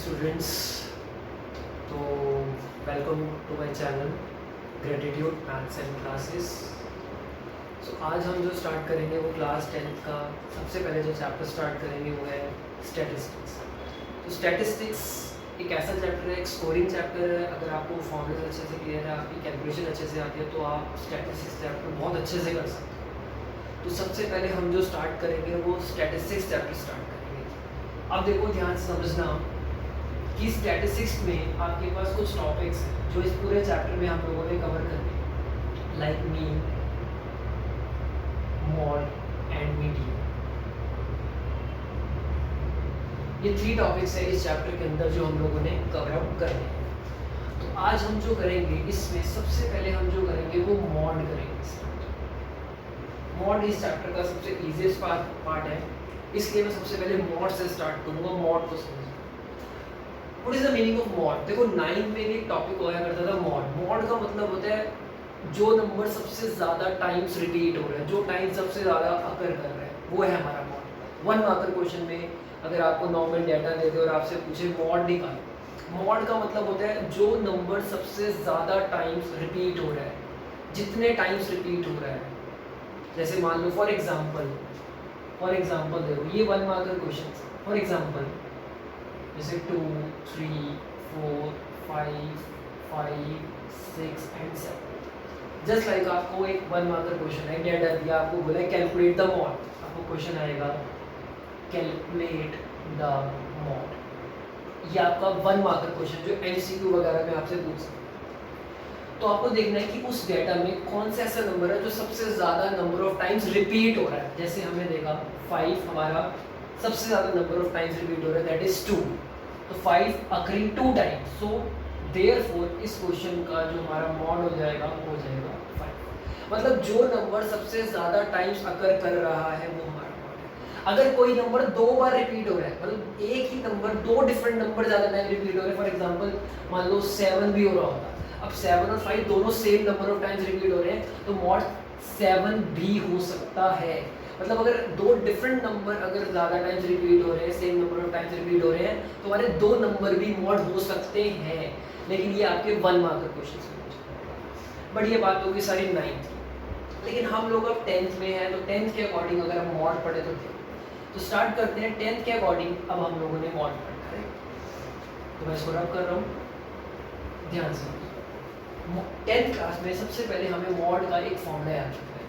Students, तो welcome to my channel gratitude maths and classes. So आज हम जो स्टार्ट करेंगे वो क्लास 10th का सबसे पहले जो चैप्टर स्टार्ट करेंगे वो है स्टैटिस्टिक्स। तो स्टैटिस्टिक्स एक ऐसा चैप्टर है, एक स्कोरिंग चैप्टर है। अगर आपको फॉर्मूलेज अच्छे से क्लियर है, आपकी कैलकुलेशन अच्छे से आती है, तो आप स्टैटिस्टिक्स चैप्टर बहुत अच्छे से कर सकते हैं। तो सबसे पहले हम जो स्टार्ट करेंगे वो स्टैटिस्टिक्स चैप्टर स्टार्ट करेंगे। अब देखो, ध्यान से समझना कि स्टैटिस्टिक्स में आपके पास कुछ टॉपिक्स हैं जो इस पूरे चैप्टर में हम लोगों ने कवर करने हैं, like mean, mod and median. ये 3 टॉपिक्स है इस चैप्टर के अंदर जो हम लोगों ने कवर अप करने हैं। तो आज हम जो करेंगे इसमें सबसे पहले हम जो करेंगे वो मॉड करेंगे। मॉड इस चैप्टर का सबसे इजीएस्ट पार्ट है, इसलिए मैं सबसे पहले मॉड से स्टार्ट करूंगा। मॉड को समझना, what is the meaning of mod. देखो 9th में एक टॉपिक हुआ करता था मॉड। मॉड का मतलब होता है जो नंबर सबसे ज़्यादा टाइम्स रिपीट हो रहा है, जो टाइम सबसे ज़्यादा अकर कर रहा है, वो है हमारा मॉड। 1 मार्कर क्वेश्चन में अगर आपको नॉर्मल डाटा दे दे और आपसे पूछे मॉड निकाल, मॉड का मतलब होता है जो नंबर सबसे ज़्यादा टाइम्स रिपीट हो रहा है, जितने टाइम्स रिपीट हो रहा है। जैसे मान लो फॉर एग्जाम्पल देखो, ये 1 मार्कर क्वेश्चन। फॉर एग्जाम्पल जैसे 2, 3, 4, 5, 6 एंड 7। जस्ट लाइक आपको एक 1 मार्कर क्वेश्चन है, डेटा दिया, आपको बोला है कैलकुलेट द मॉड। आपको क्वेश्चन आएगा कैलकुलेट द मॉड। ये आपका 1 मार्कर क्वेश्चन जो एमसीक्यू वगैरह में आपसे पूछ सकते हैं। तो आपको देखना है कि उस डेटा में कौन सा ऐसा नंबर है जो सबसे ज़्यादा नंबर ऑफ टाइम्स रिपीट हो रहा है। जैसे हमने देखा 5 हमारा सबसे ज़्यादा नंबर ऑफ टाइम्स रिपीट हो रहा है, दैट इज 2। तो 5 अकरिंग 2 टाइम्स, सो देयरफॉर इस क्वेश्चन का जो हमारा मॉड हो जाएगा वो हो जाएगा 5। मतलब जो नंबर सबसे ज़्यादा टाइम्स अकर कर रहा है वो हमारा मॉड है। अगर कोई नंबर 2 बार रिपीट हो रहा है, मतलब एक ही नंबर 2 डिफरेंट नंबर ज़्यादा टाइम रिपीट हो रहे हैं, फॉर एग्जाम्पल मान लो 7 भी हो रहा होता, अब 7 और 5 दोनों same number of times repeat हो रहे हैं, तो मॉड 7 भी हो सकता है। मतलब अगर 2 डिफरेंट नंबर अगर ज़्यादा टाइम्स रिपीट हो रहे हैं, same number of times repeat हो रहे हैं, तो हमारे 2 नंबर भी मॉड हो सकते हैं। लेकिन ये आपके 1 मार्कर क्वेश्चन से पूछा जाएगा। बट ये बात होगी सारी 9th की। लेकिन हम लोग अब 10th में हैं, तो 10th के अकॉर्डिंग अगर हम मॉड पढ़े तो स्टार्ट करते हैं 10th के अकॉर्डिंग। अब हम लोगों ने मॉड पढ़ा है, तो मैं इसको रब कर रहा हूँ, ध्यान से। 10th क्लास में सबसे पहले हमें मॉड का एक फॉर्मूला याद रखना है।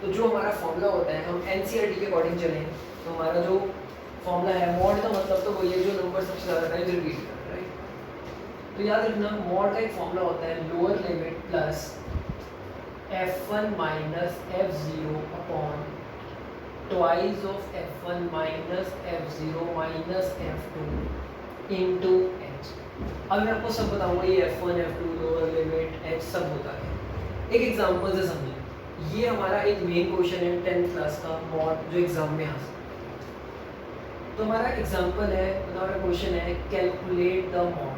तो जो हमारा फॉर्मूला होता है, हम एनसीईआरटी के अकॉर्डिंग चलें, तो हमारा जो फॉर्मूला है, मॉड का मतलब तो वही है जो नंबर सबसे ज़्यादा टाइम रिपीट कर रहा है, राइट। तो याद रखना, मॉड का एक फॉर्मूला होता है lower limit plus f1 minus f0 upon twice of f1 minus f0 minus f2 into h। अब मैं आपको सब बताऊंगा, ये f1, f2, lower limit, h सब होता है। एक एग्जांपल से समझिए। ये हमारा एक मेन क्वेश्चन है 10th क्लास का मॉड, जो एग्जाम में आ सकता है। तो हमारा एग्जांपल है, हमारा क्वेश्चन है कैलकुलेट द मॉड।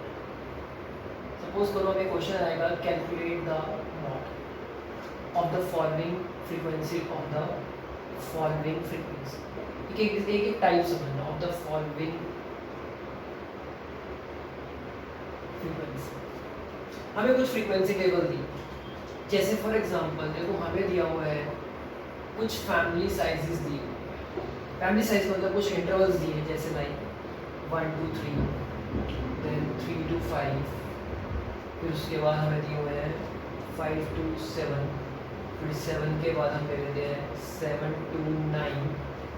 सपोज करो हमें क्वेश्चन आएगा calculate the mod of the following frequency, of the following frequency. एक टाइप समझना, ऑफ द फॉलोइंग फ्रीक्वेंसी। हमें कुछ फ्रीक्वेंसी टेबल दी, जैसे फॉर एग्जांपल देखो हमें दिया हुआ है कुछ फैमिली साइजेस दी। फैमिली साइज मतलब कुछ इंटरवल्स दिए हैं, जैसे लाइक 1 to 3, देन 3 to 5, फिर उसके बाद हमें दिए हुए हैं 5 to 7, फिर 7 के बाद हम ले लेते हैं 7 to 9,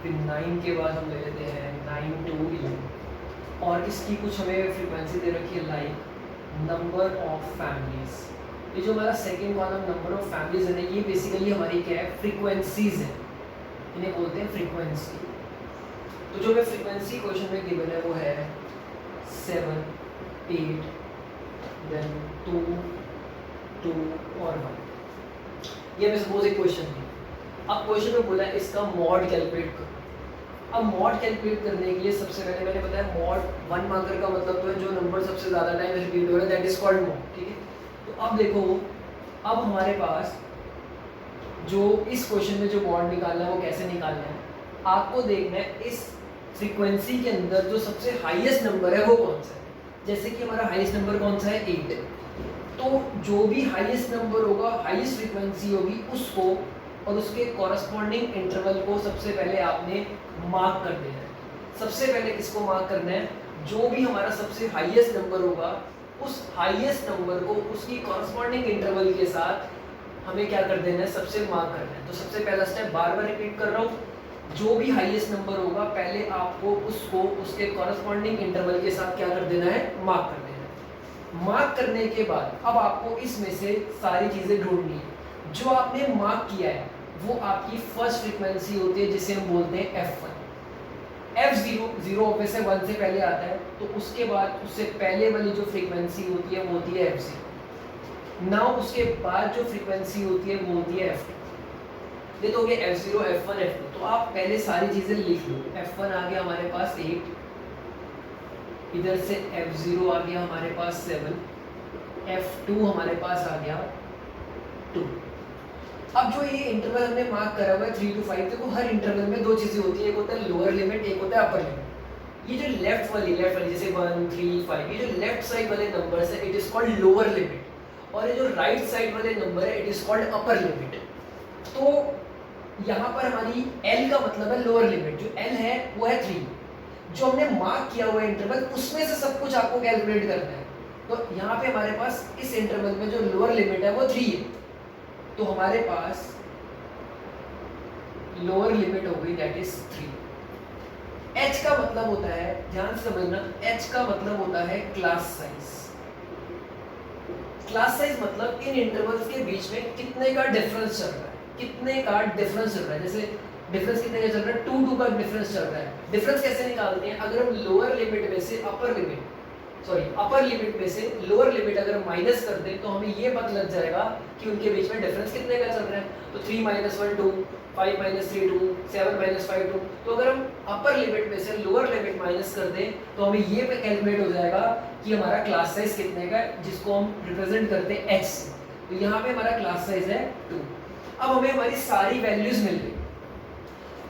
फिर 9 के बाद हम ले लेते हैं 9 to 11। और इसकी कुछ हमें फ्रीक्वेंसी दे रखी है, लाइक नंबर ऑफ फैमिलीज। ये जो हमारा second column number of families है, ये बेसिकली हमारी क्या है, फ्रीक्वेंसीज है, इन्हें बोलते हैं फ्रीक्वेंसी। तो जो हमें फ्रीक्वेंसी क्वेश्चन में गिवन है वो है 7, 8, देन 2, 2 और 1। ये हमें सपोज एक क्वेश्चन है। अब क्वेश्चन में बोला है इसका मॉड कैलकुलेट करो। अब मॉड कैलकुलेट करने के लिए सबसे पहले मैंने बताया मॉड 1 मार्कर का मतलब तो है जो नंबर सबसे ज़्यादा टाइम रिपीट हो रहा है, दैट इज कॉल्ड मॉड, ठीक है। तो अब देखो, अब हमारे पास जो इस क्वेश्चन में जो मॉड निकालना है वो कैसे निकालना है, आपको देखना है इस फ्रीक्वेंसी के अंदर जो सबसे हाईएस्ट नंबर है वो कौन सा है। जैसे कि हमारा हाईएस्ट नंबर कौन सा है 8, तो जो भी हाईएस्ट नंबर होगा, हाईएस्ट फ्रीक्वेंसी होगी, उसको और उसके कॉरस्पॉन्डिंग इंटरवल को सबसे पहले आपने मार्क कर देना है। सबसे पहले किसको मार्क करना है? जो भी हमारा सबसे हाईएस्ट नंबर होगा, उस हाईएस्ट नंबर को उसकी कॉरस्पॉन्डिंग इंटरवल के साथ हमें क्या कर देना है? सबसे मार्क करना है। तो सबसे पहला स्टेप बार बार रिपीट कर रहा हूँ, जो भी हाईएस्ट नंबर होगा पहले आपको उसको उसके कॉरस्पॉन्डिंग इंटरवल के साथ क्या कर देना है? मार्क कर देना है। मार्क करने के बाद अब आपको इसमें से सारी चीज़ें ढूंढनी है। जो आपने मार्क किया है वो आपकी फर्स्ट फ्रीक्वेंसी होती है, जिसे हम बोलते हैं F1। F0 0 में से 1 से पहले आता है, तो उसके बाद उससे पहले वाली जो फ्रीक्वेंसी होती है वो होती है F0। नाउ उसके बाद जो फ्रीक्वेंसी होती है वो होती है F2। ये तो हो गया F0 F1 F2। तो आप पहले सारी चीजें लिख लो। F1 आ गया हमारे पास 8, इधर से F0 आ गया हमारे पास 7, F2 हमारे पास आ गया 2। अब जो ये इंटरवल हमने मार्क करा हुआ है 3 to 5, देखो हर इंटरवल में दो चीजें होती है, एक होता है लोअर लिमिट, एक होता है अपर लिमिट। ये जो लेफ्ट वाली जैसे 1 3 5, ये जो लेफ्ट साइड वाले नंबर्स है it is called lower limit, और ये जो राइट साइड वाले नंबर है it is called upper limit. तो यहाँ पर हमारी L का मतलब है लोअर लिमिट, जो L है वो है 3। जो हमने मार्क किया हुआ है इंटरवल, उसमें से सब कुछ आपको कैलकुलेट करना है। तो यहाँ पे हमारे पास इस इंटरवल में जो लोअर लिमिट है वो 3 है, तो हमारे पास लोअर लिमिट हो गई दैट इज 3। H का मतलब होता है, ध्यान से समझना, H का मतलब होता है क्लास साइज। क्लास साइज मतलब इन इंटरवल्स के बीच में कितने का डिफरेंस चल रहा है, कितने का डिफरेंस चल रहा है। जैसे डिफरेंस कितने का चल रहा है? 2 का डिफरेंस चल रहा है। डिफरेंस कैसे निकालते हैं? अगर हम लोअर लिमिट में से अपर लिमिट में से लोअर लिमिट अगर माइनस कर दें तो हमें ये पता लग जाएगा कि उनके बीच में डिफरेंस कितने का चल रहा है। तो 3 - 1 2, 5 - 3 2, 7 - 5 2। तो अगर हम अपर लिमिट में से लोअर लिमिट माइनस कर दें तो हमें ये कैलकुलेट हो जाएगा कि हमारा क्लास साइज कितने का है, जिसको हम रिप्रेजेंट करते हैं H से। तो यहाँ पे हमारा क्लास साइज है 2। अब हमें हमारी सारी वैल्यूज मिल गई।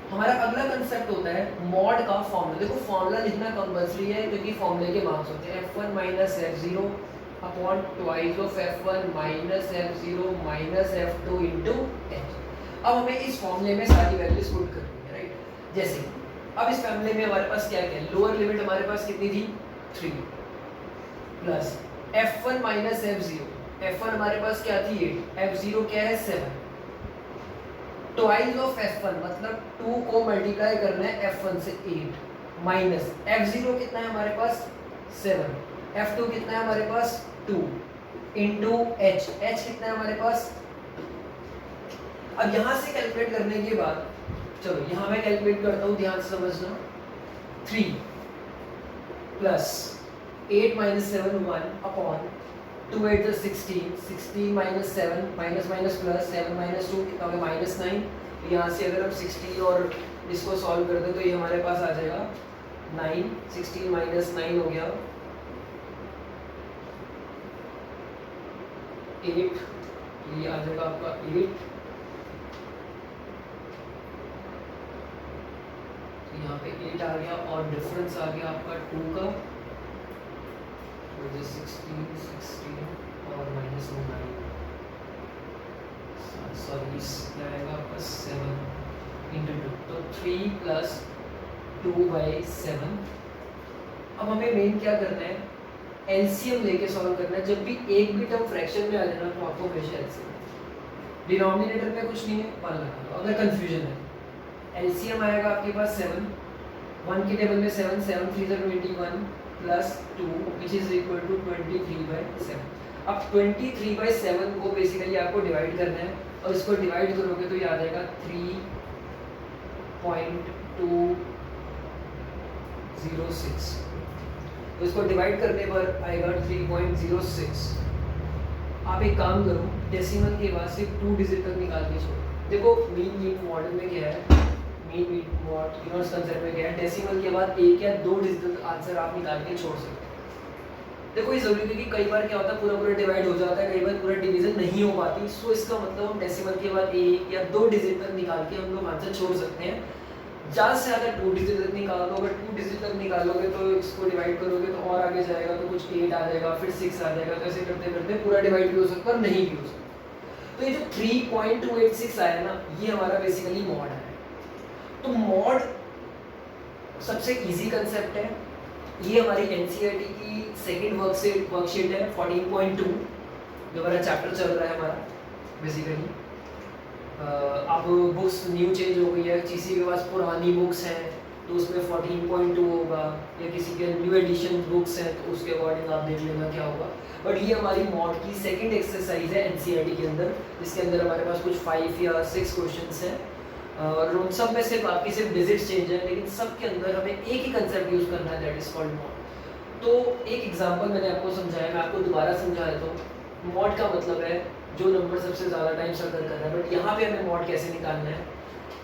हमारा अगला कंसेप्ट होता है मॉड का फॉर्मूला। देखो फॉर्मूला लिखना कंपल्सरी है क्योंकि फॉर्मूले के मार्क्स होते हैं F1 - F0 upon twice of F1 - F0 - F2 into H। अब हमें इस फॉर्मूले में सारी वैल्यूज पुट करनी है, राइट। जैसे अब इस फॉर्मूले में हमारे पास क्या है? लोअर लिमिट हमारे पास कितनी थी? 3 प्लस F1 - F0, F1 हमारे पास क्या थी? 8, F0 क्या है? 7। ट्वाइस ऑफ F1 मतलब 2 को मल्टीप्लाई करना है F1 से 8 माइनस F0 कितना है हमारे पास? 7, F2 कितना है हमारे पास? 2 इंटू H कितना है हमारे पास? अब यहाँ से कैलकुलेट करने के बाद चलो यहाँ मैं कैलकुलेट करता हूँ, ध्यान से समझना। 3 plus 8 - 7 1 upon 2 8 16, 16 - 7 minus minus plus 7 - 2 कितना होगा? -9। तो यहाँ से अगर हम 16 और इसको सॉल्व कर दें तो ये हमारे पास आ जाएगा 9, 16 - 9 हो गया 8, ये आ जाएगा आपका 8। तो यहाँ पे 8 आ गया और डिफरेंस आ गया आपका 2 का, 16 और -9, सॉरी क्या आएगा आपका 7 इंटू 2, तो 3 + 2/7। अब हमें मेन क्या करना है? एलसीएम लेके सॉल्व करना है। जब भी एक भी टर्म फ्रैक्शन में आ जाना तो आपको हमेशा एलसीएम, डिनोमिनेटर में कुछ नहीं है 1 लगा दो अगर कंफ्यूजन है। एलसीएम आएगा आपके पास 7, 1 के टेबल में 7, 7 3 = 21 plus 2 which is equal to 23/7। अब 23/7 को बेसिकली आपको डिवाइड करना है और इसको डिवाइड करोगे तो ये आ जाएगा 3.206। तो इसको डिवाइड करने पर आएगा 3.06। आप एक काम करो, डेसिमल के बाद सिर्फ 2 डिजिट तक निकाल के छोड़ो। देखो मीन मॉडल में क्या है, मीन मॉड यूनिवर्स कंसेप्ट में क्या है, डेसिमल के बाद 1 या 2 डिजिट आंसर आप निकाल के छोड़ सकते हो। देखो ये जरूरी है कि कई बार क्या होता है पूरा डिवाइड हो जाता है, कई बार पूरा डिवीजन नहीं हो पाती। सो इसका मतलब हम डेसिमल के बाद 1 या 2 डिजिट तक निकाल के हम लोग आंसर छोड़ सकते हैं। ज़्यादा से ज़्यादा 2 डिजिट तक निकाल दो। अगर 2 डिजिट तक निकालोगे तो इसको डिवाइड करोगे तो और आगे जाएगा तो कुछ 8 आ जाएगा, फिर 6 आ जाएगा। तो ऐसे करते करते पूरा डिवाइड भी हो सकता है और नहीं भी हो सकता। तो ये जो 3.286 आया ना, ये हमारा बेसिकली मॉड है। तो मॉड सबसे इजी कंसेप्ट है। ये हमारी एनसीईआरटी की सेकंड वर्कशीट है 14.2, जो हमारा चैप्टर चल रहा है हमारा बेसिकली। अब बुक्स न्यू चेंज हो गई है, किसी के पास पुरानी बुक्स हैं तो उसमें 14.2 होगा, या किसी के न्यू एडिशन बुक्स हैं तो उसके अकॉर्डिंग आप देख लेना क्या होगा। बट ये हमारी मॉड की सेकंड एक्सरसाइज है एनसीईआरटी के अंदर, जिसके अंदर हमारे पास कुछ 5 या 6 क्वेश्चंस हैं और उन सब में सिर्फ आपकी सिर्फ डिजिट चेंज है, लेकिन सब के अंदर हमें एक ही कंसेप्ट यूज़ करना है, दैट इज कॉल्ड मॉड। तो एक एग्जांपल मैंने आपको समझाया, मैं आपको दोबारा समझा देता हूँ। मॉड का मतलब है जो नंबर सबसे ज़्यादा टाइम सर्कल कर रहा है। बट यहाँ पे हमें मॉड कैसे निकालना है,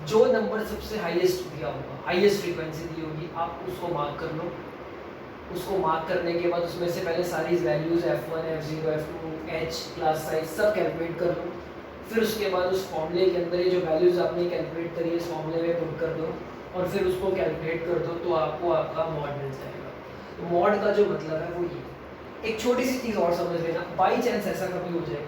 जो नंबर सबसे हाईएस्ट दिया होगा, हाईएस्ट फ्रीक्वेंसी दी होगी, आप उसको मार्क कर लो। उसको मार्क करने के बाद उसमें से पहले सारी values F1, F0, F2, H, class size सब कैलकुलेट कर लो। फिर उसके बाद उस फॉर्मूले के अंदर ये जो वैल्यूज़ आपने कैलकुलेट करी है इस फॉर्मूले में पुट कर दो और फिर उसको कैलकुलेट कर दो, तो आपको आपका मॉड मिल जाएगा। तो मॉड का जो मतलब है वो ये। एक छोटी सी चीज़ और समझ लेना, बाई चांस ऐसा कभी हो जाए,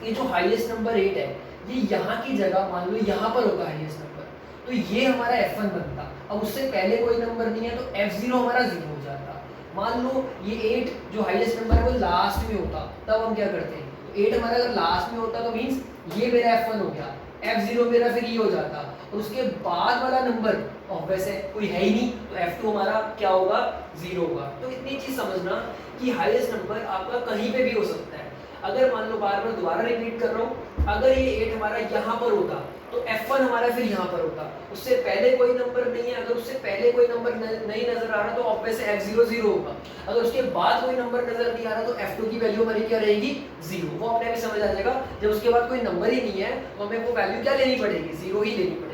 ये जो हाईएस्ट नंबर 8 है, ये यहाँ की जगह मान लो यहाँ पर होगा हाईएस्ट नंबर, तो ये हमारा F1 बनता। अब उससे पहले कोई नंबर नहीं है तो F0 हमारा 0 हो जाता। मान लो ये 8 जो हाईएस्ट नंबर है वो लास्ट में होता, तब हम क्या करते हैं, तो 8 हमारा अगर लास्ट में होता तो मीन्स ये मेरा F1 हो गया, F0 मेरा फिर ये हो जाता, और उसके बाद वाला नंबर वैसे कोई है ही नहीं तो F2 हमारा क्या होगा, 0 होगा। तो इतनी चीज़ समझना कि हाईएस्ट नंबर आपका कहीं पे भी हो सकता है। अगर मान लो बार बार दोबारा रिपीट कर रहा हूँ, अगर ये 8 हमारा यहाँ पर होता तो F1 हमारा फिर यहाँ पर होता, उससे पहले कोई नंबर नहीं है, अगर उससे पहले कोई नंबर नहीं नजर आ रहा तो ऑब्वियस F0 0 होगा, अगर उसके बाद कोई नंबर नजर नहीं आ रहा तो F2 की वैल्यू हमारी क्या रहेगी, 0। वो अपने भी समझ आ जाएगा, जब उसके बाद कोई नंबर ही नहीं है तो हमें वो वैल्यू क्या लेनी पड़ेगी, 0 ही लेनी पड़ेगी।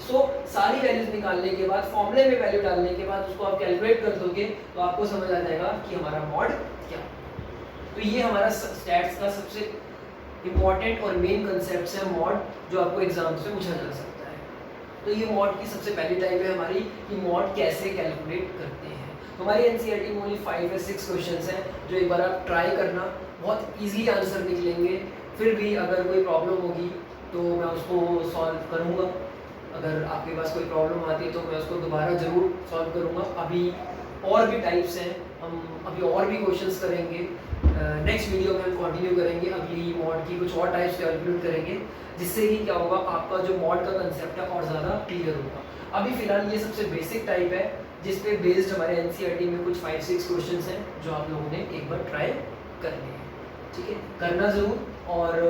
सो सारी वैल्यूज निकालने के बाद फॉर्मूले में वैल्यू डालने के बाद उसको आप कैलकुलेट कर दोगे तो आपको समझ आ जाएगा कि हमारा मॉड क्या। तो ये हमारा स्टैट्स का सबसे इम्पॉर्टेंट और मेन कंसेप्ट है मॉड, जो आपको एग्जाम्स में पूछा जा सकता है। तो ये मॉड की सबसे पहली टाइप है हमारी कि मॉड कैसे कैलकुलेट करते हैं। तो हमारी एनसीईआरटी में ओनली 5 या 6 क्वेश्चंस हैं, जो एक बार आप ट्राई करना, बहुत इजीली आंसर निकलेंगे। फिर भी अगर कोई प्रॉब्लम होगी तो मैं उसको सॉल्व करूँगा, अगर आपके पास कोई प्रॉब्लम आती है तो मैं उसको दोबारा ज़रूर सॉल्व करूँगा। अभी और भी टाइप्स हैं, हम अभी और भी क्वेश्चंस करेंगे, नेक्स्ट वीडियो में हम कंटिन्यू करेंगे, अगली मॉड की कुछ और टाइप्स कैलकुलेट करेंगे, जिससे कि क्या होगा, आपका जो मॉड का कंसेप्ट है और ज़्यादा क्लियर होगा। अभी फिलहाल ये सबसे बेसिक टाइप है, जिस पे बेस्ड हमारे एनसीईआरटी में कुछ 5-6 क्वेश्चंस हैं जो आप लोगों ने एक बार ट्राई करने हैं। ठीक है, करना ज़रूर, और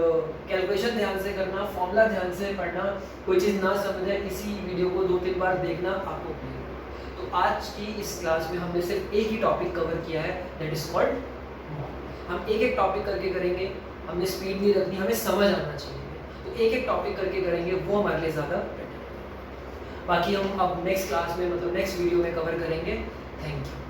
कैलकुलेशन ध्यान से करना, फॉर्मूला ध्यान से पढ़ना, कोई चीज़ ना समझ आए इसी वीडियो को 2-3 बार देखना, आपको क्लियर होगा। तो आज की इस क्लास में हमने सिर्फ एक ही टॉपिक कवर किया है, दैट इज कॉल्ड मॉड। हम एक एक टॉपिक करके करेंगे, हमने स्पीड नहीं रखनी, हमें समझ आना चाहिए, तो एक एक टॉपिक करके करेंगे, वो हमारे लिए ज़्यादा बेटर है। बाकी हम अब नेक्स्ट क्लास में, मतलब नेक्स्ट वीडियो में कवर करेंगे। Thank you.